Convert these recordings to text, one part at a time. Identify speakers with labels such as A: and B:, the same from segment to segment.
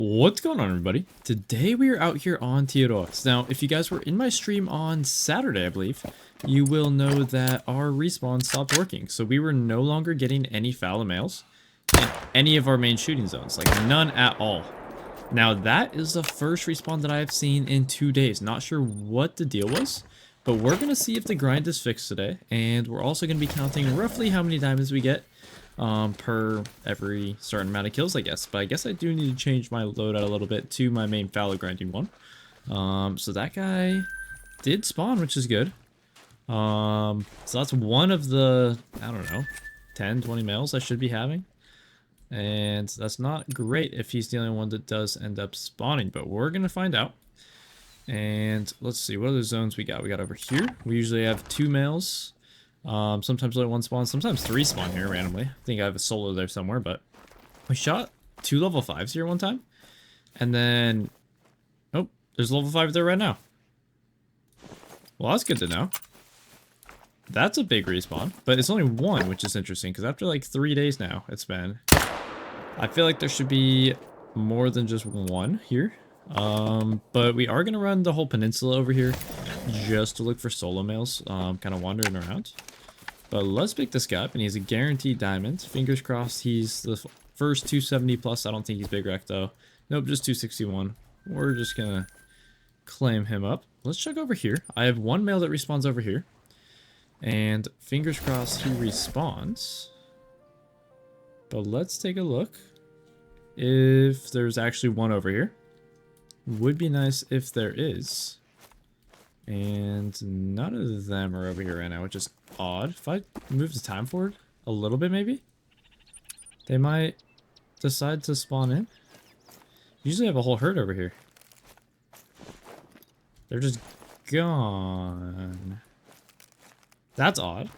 A: What's going on, everybody? Today we are out here on TOS. Now, if you guys were in my stream on Saturday, I believe, you will know that our respawn stopped working. So we were no longer getting any fallow males in any of our main shooting zones, like none at all. Now, that is the first respawn that I have seen in 2 days. Not sure what the deal was, but we're going to see if the grind is fixed today. And we're also going to be counting roughly how many diamonds we get per every certain amount of kills, I guess. But I guess I do need to change my loadout a little bit to my main fallow grinding one. So that guy did spawn, which is good. So that's one of the, I don't know, 10, 20 males I should be having. And that's not great if he's the only one that does end up spawning, but we're going to find out. And let's see, what other zones we got? We got over here. We usually have 2 males. Sometimes only 1 spawn, sometimes 3 spawn here randomly. I think I have a solo there somewhere, but we shot 2 level 5s here one time. And then, oh, there's level 5 there right now. Well, that's good to know. That's a big respawn, but it's only 1, which is interesting, because after like 3 days now, it's been, I feel like there should be more than just 1 here. But we are going to run the whole peninsula over here just to look for solo males, kind of wandering around. But let's pick this guy up, and he's a guaranteed diamond. Fingers crossed he's the first 270 plus. I don't think he's big wreck though. Nope, just 261. We're just going to claim him up. Let's check over here. I have 1 male that respawns over here. And fingers crossed he respawns. But let's take a look if there's actually 1 over here. Would be nice if there is. And none of them are over here right now, which is odd. If I move the time forward a little bit, maybe they might decide to spawn in. Usually have a whole herd over here. They're just gone. That's odd.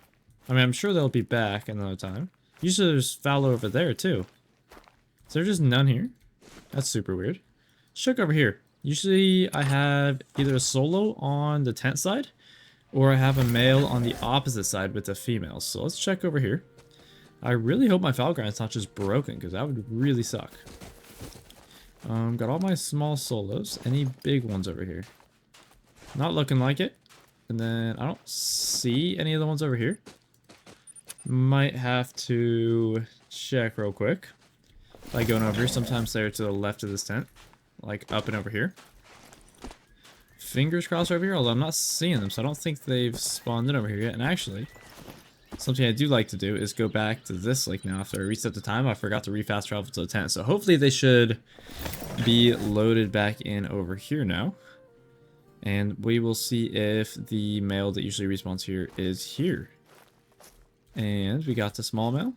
A: I mean, I'm sure they'll be back another time. Usually there's fallow over there too. Is there just none here? That's super weird. Let's check over here. Usually I have either a solo on the tent side, or I have a male on the opposite side with the females. So let's check over here. I really hope my fallow grind's not just broken, because that would really suck. Got all my small solos. Any big ones over here? Not looking like it. And then I don't see any of the ones over here. Might have to check real quick by going over here. Sometimes they're to the left of this tent. Like up and over here. Fingers crossed over here, although I'm not seeing them, so I don't think they've spawned in over here yet. And actually, something I do like to do is go back to this lake now. After I reset the time, I forgot to refast travel to the tent. So hopefully they should be loaded back in over here now. And we will see if the male that usually respawns here is here. And we got the small male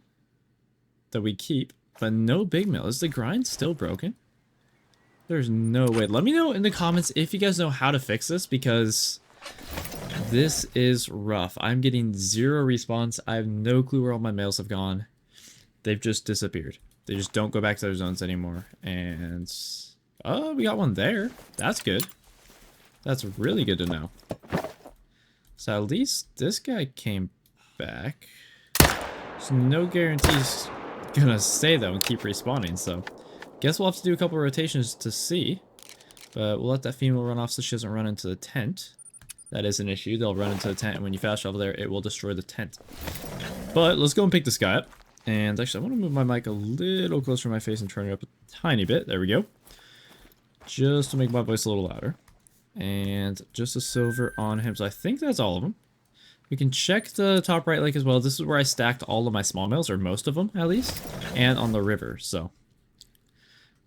A: that we keep, but no big male. Is the grind still broken? There's no way. Let me know in the comments if you guys know how to fix this, because this is rough. I'm getting 0 respawns. I have no clue where all my males have gone. They've just disappeared. They just don't go back to their zones anymore. And oh, we got one there. That's good. That's really good to know. So at least this guy came back. There's no guarantees gonna stay though and keep respawning, so guess we'll have to do a couple rotations to see. But we'll let that female run off so she doesn't run into the tent. That is an issue. They'll run into the tent, and when you fast travel there, it will destroy the tent. But let's go and pick this guy up. And actually, I want to move my mic a little closer to my face and turn it up a tiny bit. There we go. Just to make my voice a little louder. And just a silver on him. So I think that's all of them. We can check the top right lake as well. This is where I stacked all of my small males, or most of them at least. And on the river, so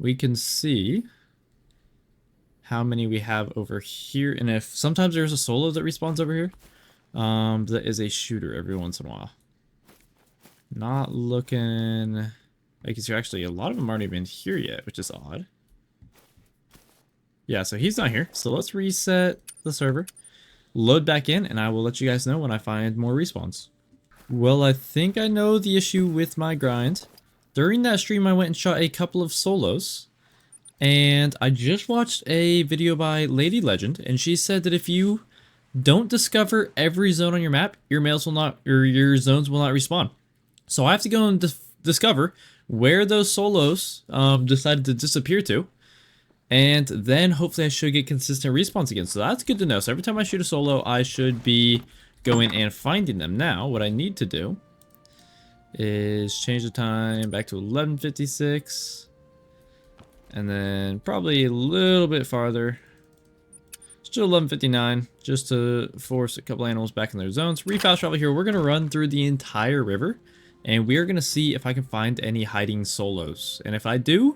A: we can see how many we have over here. And if sometimes there's a solo that respawns over here, that is a shooter every once in a while. Not looking like he's here. Actually, a lot of them aren't even here yet, which is odd. Yeah, so he's not here. So let's reset the server, load back in, and I will let you guys know when I find more respawns. Well, I think I know the issue with my grind. During that stream, I went and shot a couple of solos, and I just watched a video by Lady Legend, and she said that if you don't discover every zone on your map, your males will not, or your zones will not respawn. So I have to go and discover where those solos decided to disappear to, And then hopefully I should get consistent respawns again. So that's good to know. So every time I shoot a solo, I should be going and finding them. Now, what I need to do is change the time back to 11:56. And then probably a little bit farther. Still 11:59, just to force a couple animals back in their zones. Refast travel here. We're going to run through the entire river. And we are going to see if I can find any hiding solos. And if I do,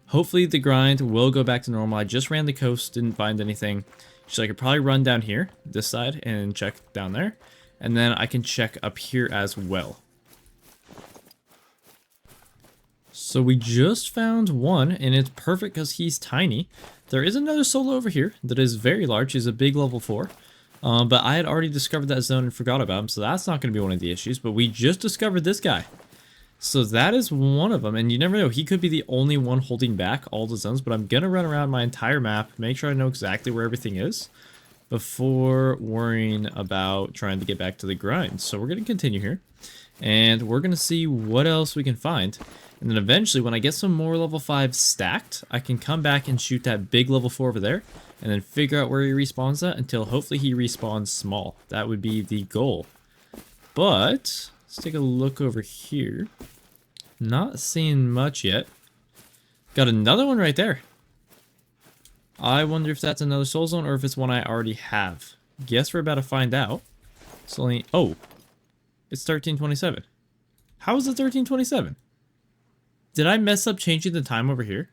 A: hopefully the grind will go back to normal. I just ran the coast, didn't find anything. So I could probably run down here, this side, and check down there. And then I can check up here as well. So we just found one, and it's perfect because he's tiny. There is another solo over here that is very large. He's a big level 4. But I had already discovered that zone and forgot about him, so that's not going to be one of the issues. But we just discovered this guy. So that is one of them, and you never know. He could be the only one holding back all the zones, but I'm going to run around my entire map, make sure I know exactly where everything is before worrying about trying to get back to the grind. So we're going to continue here, and we're going to see what else we can find. And then eventually, when I get some more level 5 stacked, I can come back and shoot that big level 4 over there, and then figure out where he respawns at until hopefully he respawns small. That would be the goal. But let's take a look over here. Not seeing much yet. Got another one right there. I wonder if that's another soul zone or if it's one I already have. Guess we're about to find out. It's only... Oh. It's 13:27. How is it 13:27? Did I mess up changing the time over here?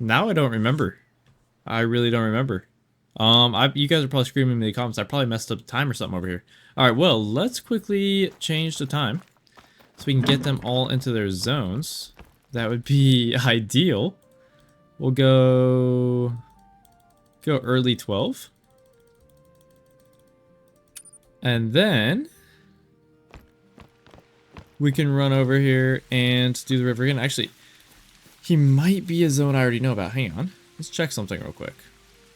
A: Now I don't remember. I really don't remember. You guys are probably screaming in the comments. I probably messed up the time or something over here. Alright, well, let's quickly change the time so we can get them all into their zones. That would be ideal. We'll go early 12. And then we can run over here and do the river again. Actually, he might be a zone I already know about. Hang on. Let's check something real quick.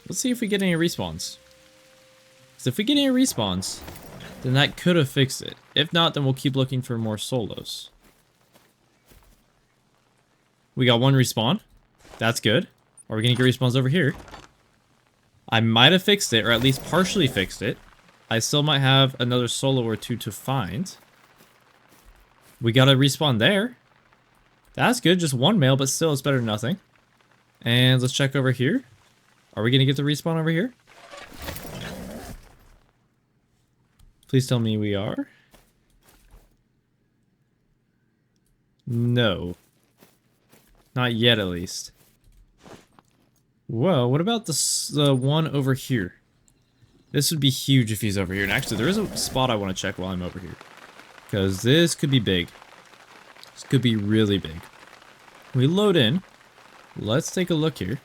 A: Let's see if we get any respawns. Because if we get any respawns, then that could have fixed it. If not, then we'll keep looking for more solos. We got one respawn. That's good. Are we going to get respawns over here? I might have fixed it, or at least partially fixed it. I still might have another solo or two to find. We got a respawn there. That's good. Just one male, but still it's better than nothing. And let's check over here. Are we going to get the respawn over here? Please tell me we are. No. Not yet, at least. Whoa, what about the one over here? This would be huge if he's over here. And actually, there is a spot I want to check while I'm over here. Because this could be big. This could be really big. We load in. Let's take a look here.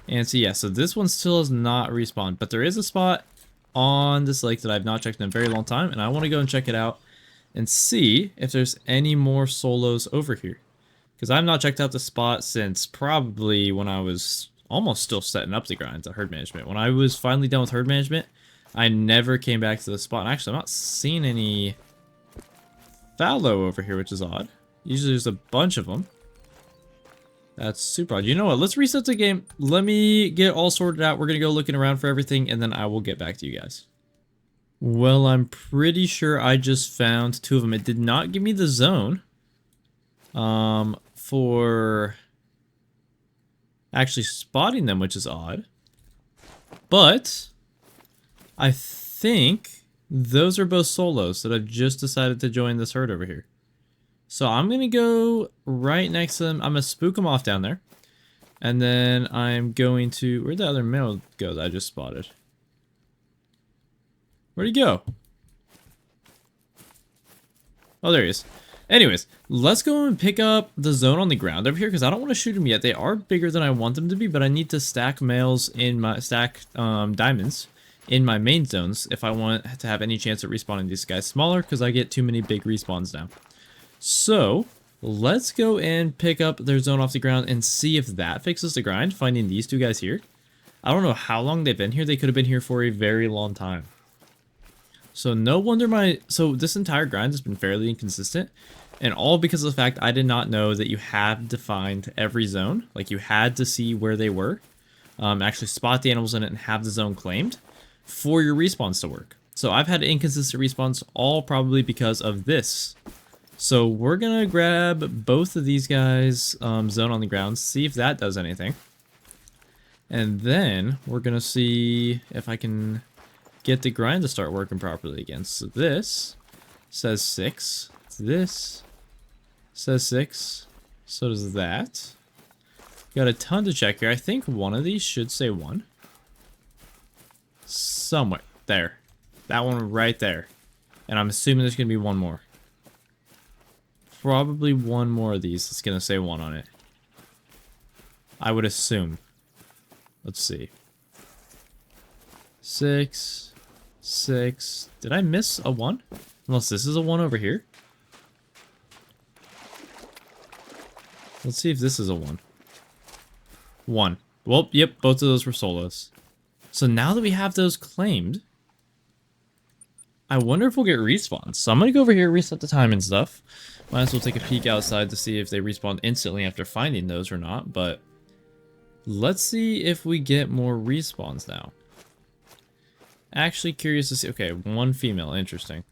A: And so yeah, so this one still has not respawned, but there is a spot on this lake that I've not checked in a very long time, and I want to go and check it out and see if there's any more solos over here. Because I've not checked out the spot since probably when I was almost still setting up the grinds at herd management. When I was finally done with herd management, I never came back to the spot. And actually, I'm not seeing any fallow over here, which is odd. Usually there's a bunch of them. That's super odd. You know what? Let's reset the game. Let me get all sorted out. We're going to go looking around for everything, and then I will get back to you guys. Well, I'm pretty sure I just found two of them. It did not give me the zone for actually spotting them, which is odd. But I think those are both solos that I've just decided to join this herd over here. So I'm going to go right next to them. I'm going to spook them off down there. And then I'm going to... Where'd the other male go that I just spotted? Where'd he go? Oh, there he is. Anyways, let's go and pick up the zone on the ground over here because I don't want to shoot them yet. They are bigger than I want them to be, but I need to stack males in my... diamonds in my main zones if I want to have any chance at respawning these guys smaller because I get too many big respawns now. So, let's go and pick up their zone off the ground and see if that fixes the grind, finding these two guys here. I don't know how long they've been here. They could have been here for a very long time. So, no wonder so this entire grind has been fairly inconsistent. And all because of the fact I did not know that you had to find every zone. Like, you had to see where they were, actually spot the animals in it and have the zone claimed for your respawns to work. So I've had inconsistent respawns, all probably because of this. So we're gonna grab both of these guys, zone on the ground, see if that does anything. And then we're gonna see if I can get the grind to start working properly again. So this says 6. This says 6. So does that. Got a ton to check here. I think one of these should say 1. Somewhere. There. That one right there. And I'm assuming there's going to be one more. Probably one more of these that's going to say 1 on it. I would assume. Let's see. 6. 6. Did I miss a 1? Unless this is a 1 over here. Let's see if this is a 1. 1. Well, yep, both of those were solos. So now that we have those claimed, I wonder if we'll get respawns. So I'm going to go over here, reset the time and stuff. Might as well take a peek outside to see if they respawn instantly after finding those or not. But let's see if we get more respawns now. Actually curious to see. Okay, 1 female. Interesting.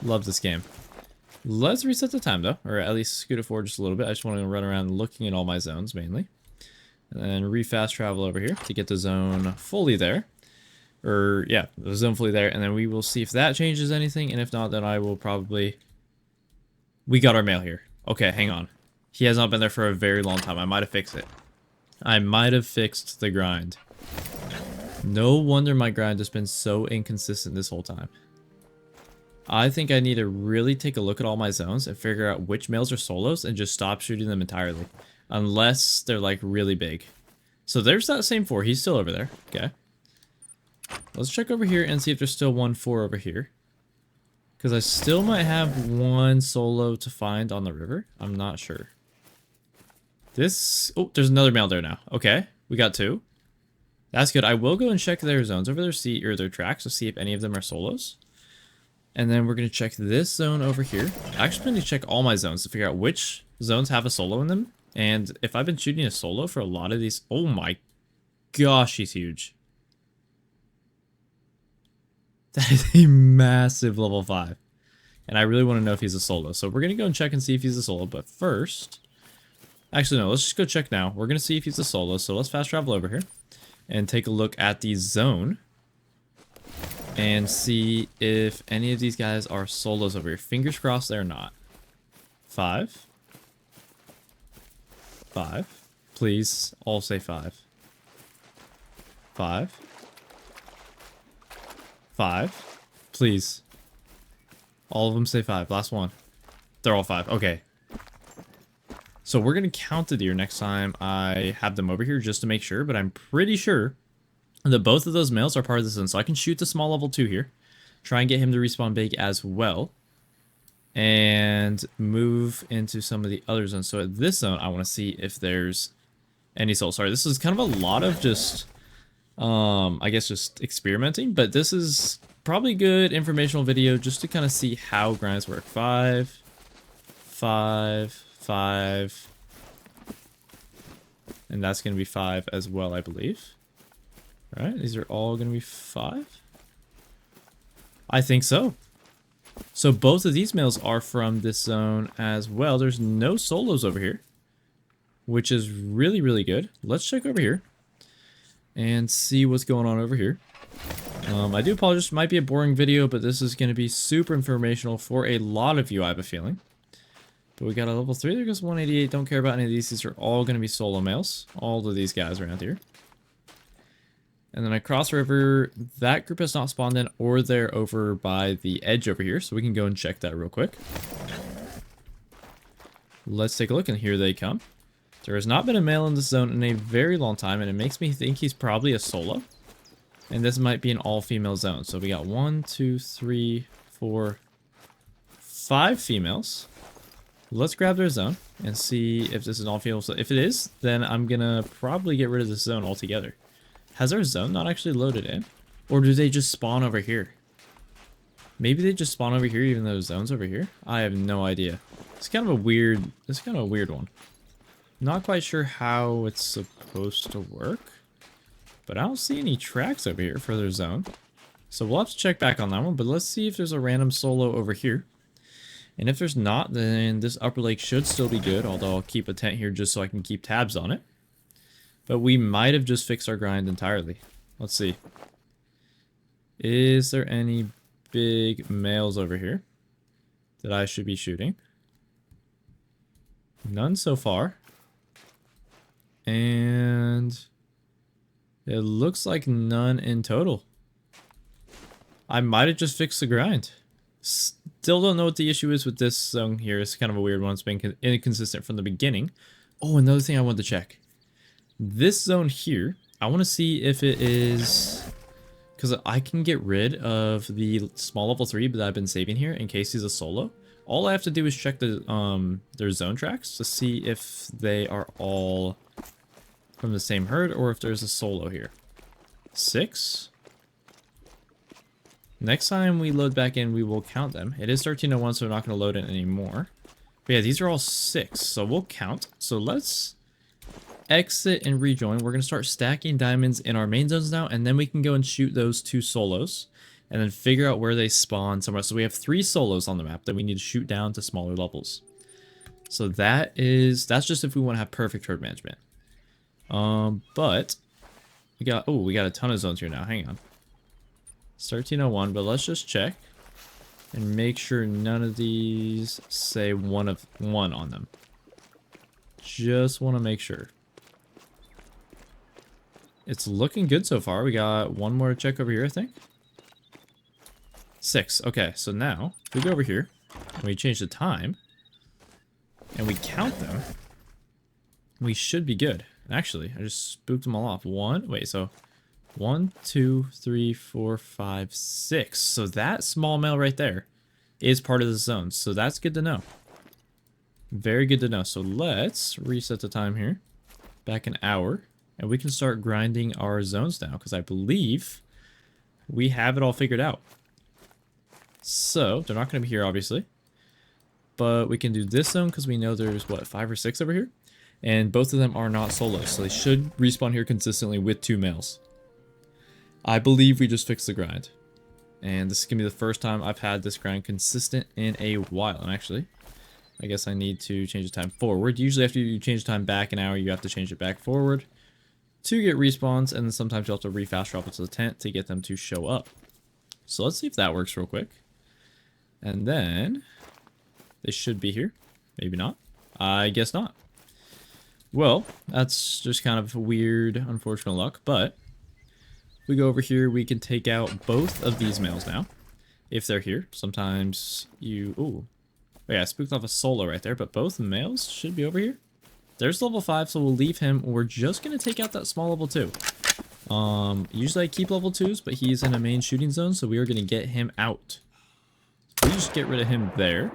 A: Love this game. Let's reset the time though, or at least scoot it forward just a little bit. I just want to run around looking at all my zones mainly. And then re-fast travel over here to get the zone fully there. Or, yeah, the zone fully there. And then we will see if that changes anything. And if not, then I will probably... We got our male here. Okay, hang on. He has not been there for a very long time. I might have fixed it. I might have fixed the grind. No wonder my grind has been so inconsistent this whole time. I think I need to really take a look at all my zones and figure out which males are solos and just stop shooting them entirely. Unless they're like really big. So there's that same 4. He's still over there. Okay. Let's check over here and see if there's still 1 4 over here. Because I still might have 1 solo to find on the river. I'm not sure. This... Oh, there's another male there now. Okay. We got 2. That's good. I will go and check their zones over there, see, or their tracks to see if any of them are solos. And then we're going to check this zone over here. I actually going to check all my zones to figure out which zones have a solo in them. And if I've been shooting a solo for a lot of these... Oh my gosh, he's huge. That is a massive level 5. And I really want to know if he's a solo. So we're going to go and check and see if he's a solo. But first... Actually, no. Let's just go check now. We're going to see if he's a solo. So let's fast travel over here. And take a look at the zone. And see if any of these guys are solos over here. Fingers crossed they're not. 5. 5. Please, all say 5. 5. 5. Please. All of them say 5. Last one. They're all 5. Okay. So we're going to count the deer next time I have them over here just to make sure. But I'm pretty sure that both of those males are part of the zone. So I can shoot the small level 2 here. Try and get him to respawn big as well. And move into some of the other zones. So at this zone, I want to see if there's any soul. Sorry, this is kind of a lot of just, I guess just experimenting. But this is probably good informational video just to kind of see how grinds work. 5, 5, 5. And that's going to be 5 as well, I believe. All right, these are all going to be 5? I think so. So both of these males are from this zone as well. There's no solos over here, which is really, really good. Let's check over here and see what's going on over here. I do apologize. It might be a boring video, but this is going to be super informational for a lot of you, I have a feeling. But we got a level 3. There goes 188. Don't care about any of these. These are all going to be solo males. All of these guys around here. And then across the river, that group has not spawned in, or they're over by the edge over here. So we can go and check that real quick. Let's take a look, and here they come. There has not been a male in this zone in a very long time, and it makes me think he's probably a solo. And this might be an all-female zone. So we got 1, 2, 3, 4, 5 females. Let's grab their zone and see if this is an all-female. So if it is, then I'm going to probably get rid of this zone altogether. Has our zone not actually loaded in? Or do they just spawn over here? Maybe they just spawn over here even though the zone's over here? I have no idea. It's kind of a weird one. Not quite sure how it's supposed to work. But I don't see any tracks over here for their zone. So we'll have to check back on that one, but let's see if there's a random solo over here. And if there's not, then this upper lake should still be good, although I'll keep a tent here just so I can keep tabs on it. But we might have just fixed our grind entirely. Let's see. Is there any big males over here that I should be shooting? None so far. And it looks like none in total. I might have just fixed the grind. Still don't know what the issue is with this zone here. It's kind of a weird one. It's been inconsistent from the beginning. Oh, another thing I wanted to check. This zone here, I want to see if it is... Because I can get rid of the small level 3 that I've been saving here in case he's a solo. All I have to do is check the their zone tracks to see if they are all from the same herd or if there's a solo here. 6. Next time we load back in, we will count them. It is 1301, so we're not going to load it anymore. But yeah, these are all 6, so we'll count. So let's exit and rejoin. We're going to start stacking diamonds in our main zones now, and then we can go and shoot those 2 solos, and then figure out where they spawn somewhere. So we have 3 solos on the map that we need to shoot down to smaller levels. So that's just if we want to have perfect herd management. But we got a ton of zones here now. Hang on. It's 1301, but let's just check and make sure none of these say 1 of 1 on them. Just want to make sure. It's looking good so far. We got one more to check over here, I think. 6. Okay, so now if we go over here and we change the time and we count them, we should be good. Actually, I just spooked them all off. 1, 2, 3, 4, 5, 6. So that small male right there is part of the zone. So that's good to know. Very good to know. So let's reset the time here. Back an hour. And we can start grinding our zones now. Because I believe we have it all figured out. So they're not going to be here, obviously. But we can do this zone because we know there's, what, 5 or 6 over here? And both of them are not solos. So they should respawn here consistently with 2 males. I believe we just fixed the grind. And this is going to be the first time I've had this grind consistent in a while. And actually, I guess I need to change the time forward. Usually after you change the time back an hour, you have to change it back forward to get respawns. And then sometimes you have to re-fast drop it to the tent to get them to show up. So let's see if that works real quick. And then they should be here. Maybe not. I guess not. Well, that's just kind of weird, unfortunate luck. But we go over here, we can take out both of these males now, if they're here. Sometimes you... Ooh. Oh yeah, I spooked off a solo right there, but both males should be over here. There's level 5, so we'll leave him. We're just going to take out that small level 2. Usually I keep level 2s, but he's in a main shooting zone, so we are going to get him out. We just get rid of him there.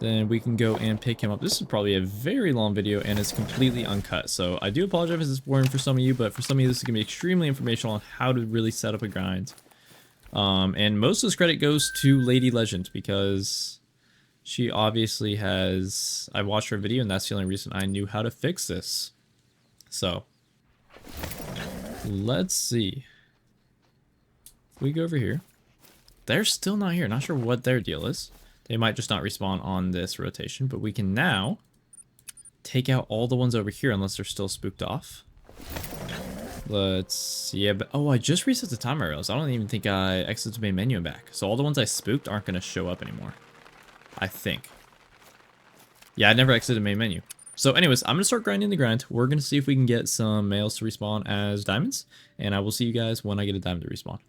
A: Then we can go and pick him up. This is probably a very long video and it's completely uncut. So I do apologize if this is boring for some of you, but for some of you this is going to be extremely informational on how to really set up a grind. And most of this credit goes to Lady Legend because she obviously has... I watched her video and that's the only reason I knew how to fix this. So let's see. If we go over here. They're still not here. Not sure what their deal is. They might just not respawn on this rotation, but we can now take out all the ones over here unless they're still spooked off. Let's see. Yeah, but oh, I just reset the timer rails. I don't even think I exited the main menu and back. So all the ones I spooked aren't going to show up anymore. I think. Yeah, I never exited the main menu. So anyways, I'm going to start grinding the grind. We're going to see if we can get some males to respawn as diamonds. And I will see you guys when I get a diamond to respawn.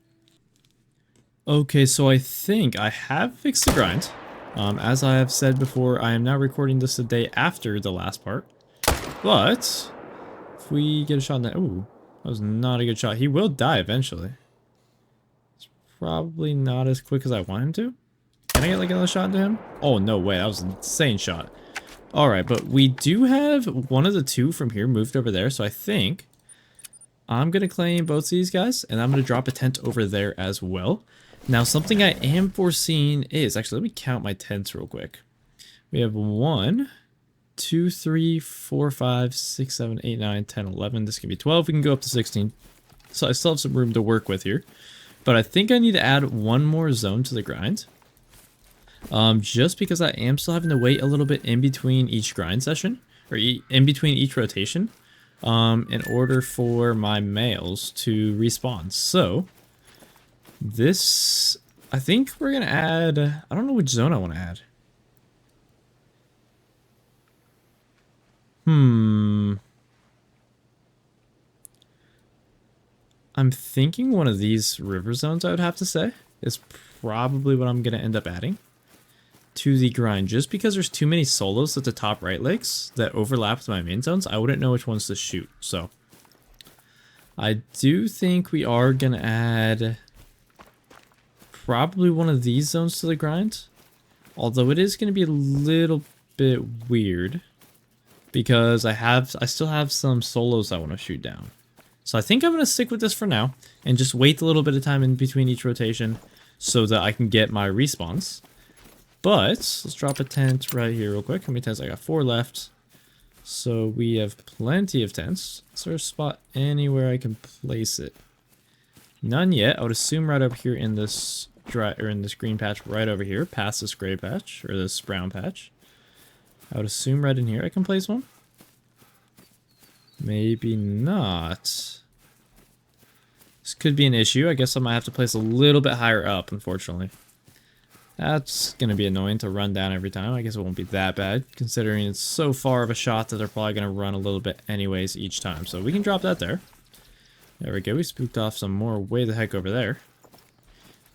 A: Okay, so I think I have fixed the grind. As I have said before, I am now recording this a day after the last part. But if we get a shot in that... Ooh, that was not a good shot. He will die eventually. It's probably not as quick as I want him to. Can I get like another shot into him? Oh, no way. That was an insane shot. Alright, but we do have one of the 2 from here moved over there. So I think I'm going to claim both of these guys. And I'm going to drop a tent over there as well. Now, something I am foreseeing is, actually, let me count my tents real quick. We have 1, 2, 3, 4, 5, 6, 7, 8, 9, 10, 11. This can be 12. We can go up to 16. So I still have some room to work with here. But I think I need to add one more zone to the grind. Just because I am still having to wait a little bit in between each grind session. Or in between each rotation. In order for my males to respawn. So this, I think we're going to add, I don't know which zone I want to add. I'm thinking one of these river zones, I would have to say, is probably what I'm going to end up adding to the grind. Just because there's too many solos at the top right lakes that overlap with my main zones, I wouldn't know which ones to shoot. So I do think we are going to add probably one of these zones to the grind. Although it is going to be a little bit weird because I still have some solos I want to shoot down. So I think I'm going to stick with this for now and just wait a little bit of time in between each rotation so that I can get my respawns. But let's drop a tent right here real quick. How many tents? I got 4 left. So we have plenty of tents. Is there a spot anywhere I can place it? None yet. I would assume right over here in this green patch right over here, past this gray patch or this brown patch. I would assume right in here I can place one. Maybe not. This could be an issue. I guess I might have to place a little bit higher up, unfortunately. That's going to be annoying to run down every time. I guess it won't be that bad, considering it's so far of a shot that they're probably going to run a little bit anyways each time. So we can drop that there. There we go. We spooked off some more way the heck over there.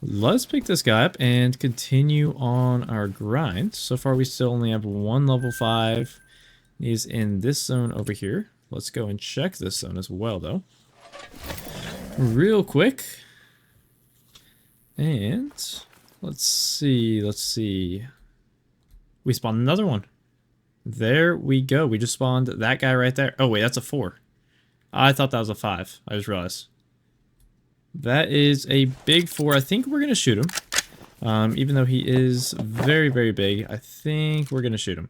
A: Let's pick this guy up and continue on our grind. So far, we still only have 1 level 5. He's in this zone over here. Let's go and check this zone as well, though. Real quick. And let's see. We spawned another one. There we go. We just spawned that guy right there. Oh, wait, that's a 4. I thought that was a 5. I just realized. That is a big 4. I think we're going to shoot him. Even though he is very, very big, I think we're going to shoot him.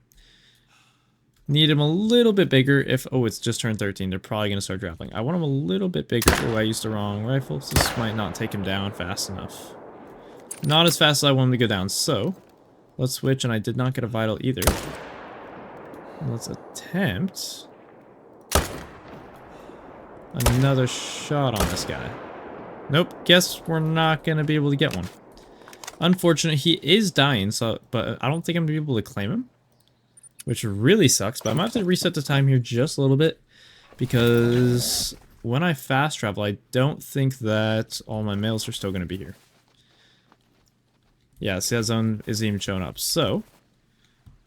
A: Need him a little bit bigger if... Oh, it's just turned 13. They're probably going to start grappling. I want him a little bit bigger. Oh, I used the wrong rifle. So this might not take him down fast enough. Not as fast as I want him to go down. So, let's switch. And I did not get a vital either. Let's attempt another shot on this guy. Nope. Guess we're not going to be able to get one. Unfortunate. He is dying, but I don't think I'm going to be able to claim him. Which really sucks, but I'm going to have to reset the time here just a little bit. Because when I fast travel, I don't think that all my males are still going to be here. Yeah, see, that zone isn't even showing up. So,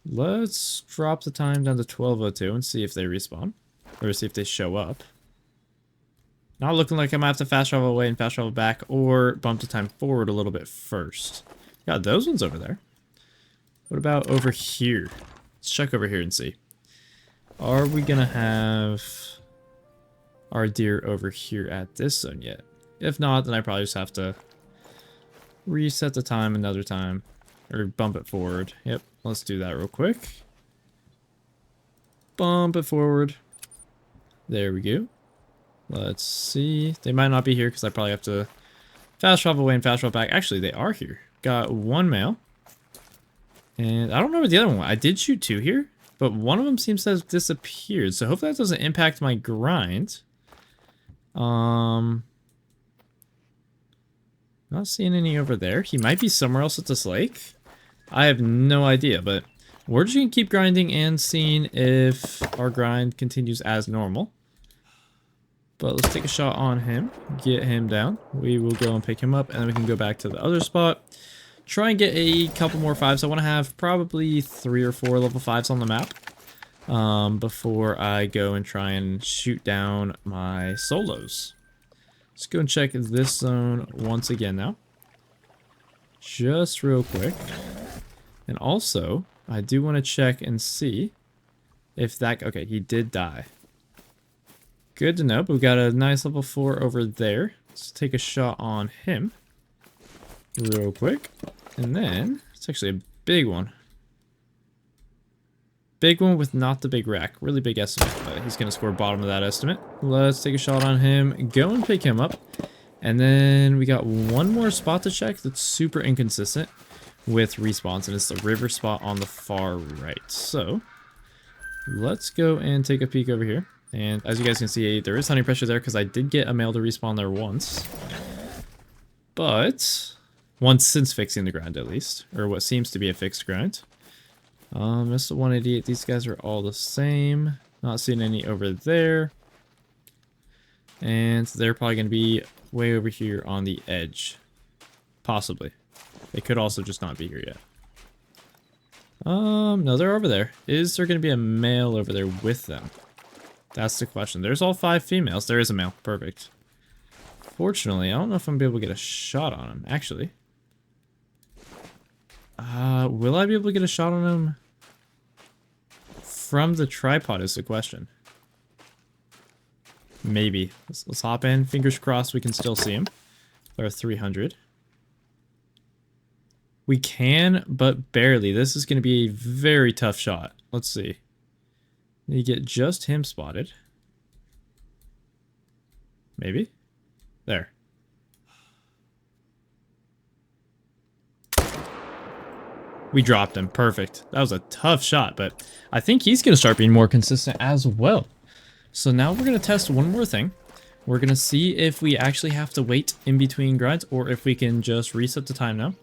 A: let's drop the time down to 12:02 and see if they respawn. Or see if they show up. Not looking like I might have to fast travel away and fast travel back, or bump the time forward a little bit first. Yeah, those ones over there. What about over here? Let's check over here and see. Are we gonna have our deer over here at this zone yet? If not, then I probably just have to reset the time another time. Or bump it forward. Yep, let's do that real quick. Bump it forward. There we go. Let's see. They might not be here because I probably have to fast travel away and fast travel back. Actually, they are here. Got 1 male. And I don't know where the other one went. I did shoot 2 here, but one of them seems to have disappeared. So hopefully that doesn't impact my grind. Not seeing any over there. He might be somewhere else at this lake. I have no idea, but we're just going to keep grinding and seeing if our grind continues as normal. But let's take a shot on him, get him down. We will go and pick him up, and then we can go back to the other spot. Try and get a couple more 5s. I want to have probably 3 or 4 level 5s on the map before I go and try and shoot down my solos. Let's go and check this zone once again now. Just real quick. And also, I do want to check and see if that... Okay, he did die. Good to know, but we got a nice level 4 over there. Let's take a shot on him. real quick. And then, it's actually a big one. Big one with not the big rack. Really big estimate, but he's going to score bottom of that estimate. Let's take a shot on him. Go and pick him up. And then we got one more spot to check that's super inconsistent with respawns, and it's the river spot on the far right. So, let's go and take a peek over here. And as you guys can see, there is hunting pressure there because I did get a male to respawn there once. But, once since fixing the grind at least. Or what seems to be a fixed grind. That's the 188. These guys are all the same. Not seeing any over there. And they're probably going to be way over here on the edge. Possibly. They could also just not be here yet. No, they're over there. Is there going to be a male over there with them? That's the question. There's all 5 females. There is a male. Perfect. Fortunately, I don't know if I'm going to be able to get a shot on him, actually. Will I be able to get a shot on him from the tripod is the question. Maybe. Let's hop in. Fingers crossed we can still see him. Or 300. We can, but barely. This is going to be a very tough shot. Let's see. You get just him spotted. Maybe? There. We dropped him. Perfect. That was a tough shot, but I think he's going to start being more consistent as well. So now we're going to test one more thing. We're going to see if we actually have to wait in between grinds or if we can just reset the time now.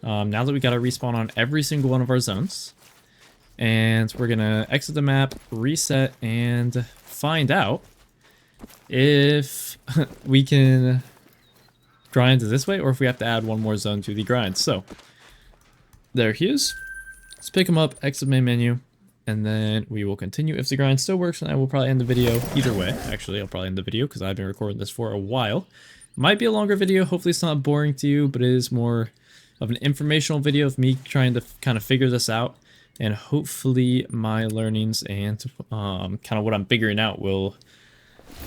A: Now that we got a respawn on every single one of our zones. And we're going to exit the map, reset, and find out if we can grind this way or if we have to add one more zone to the grind. So, there he is. Let's pick him up, exit main menu, and then we will continue. If the grind still works, then I will probably end the video either way. Actually, I'll probably end the video because I've been recording this for a while. Might be a longer video. Hopefully it's not boring to you, but it is more of an informational video of me trying to kind of figure this out. And hopefully my learnings and kind of what I'm figuring out will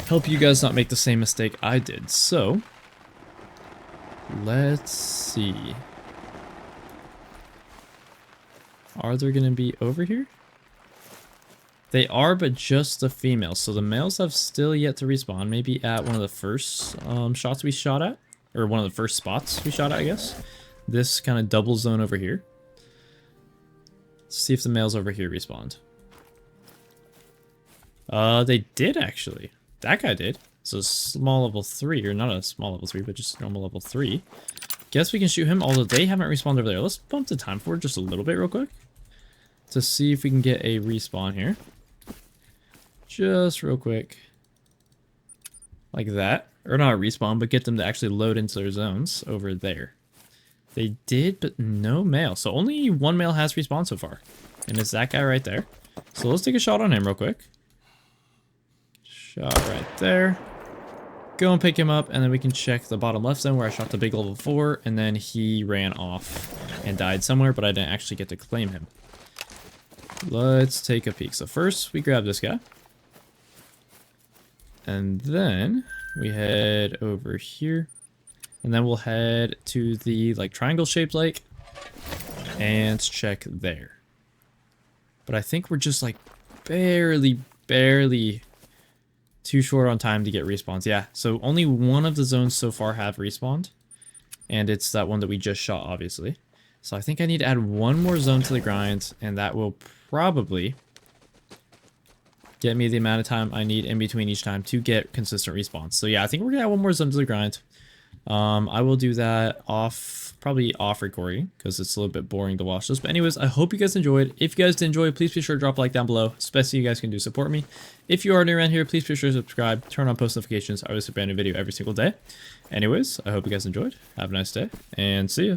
A: help you guys not make the same mistake I did. So, let's see. Are there going to be over here? They are, but just the females. So the males have still yet to respawn. Maybe at one of the first shots we shot at. Or one of the first spots we shot at, I guess. This kind of double zone over here. Let's see if the males over here respawned. They did actually. That guy did. So small level 3, or not a small level 3, but just normal level 3. Guess we can shoot him, although they haven't respawned over there. Let's bump the time forward just a little bit real quick. To see if we can get a respawn here. Just real quick. Like that. Or not a respawn, but get them to actually load into their zones over there. They did, but no male. So only one male has respawned so far. And it's that guy right there. So let's take a shot on him real quick. Shot right there. Go and pick him up, and then we can check the bottom left zone where I shot the big level 4, and then he ran off and died somewhere, but I didn't actually get to claim him. Let's take a peek. So first, we grab this guy. And then we head over here. And then we'll head to the like triangle-shaped lake and check there. But I think we're just like barely too short on time to get respawns. Yeah, so only one of the zones so far have respawned. And it's that one that we just shot, obviously. So I think I need to add one more zone to the grind, and that will probably get me the amount of time I need in between each time to get consistent respawns. So yeah, I think we're gonna add one more zone to the grind. I will do that probably off recording, because it's a little bit boring to watch this. But anyways, I hope you guys enjoyed. If you guys did enjoy, please be sure to drop a like down below, especially you guys can do support me. If you are new around here, please be sure to subscribe, turn on post notifications. I always have a brand new video every single day. Anyways, I hope you guys enjoyed. Have a nice day, and see ya.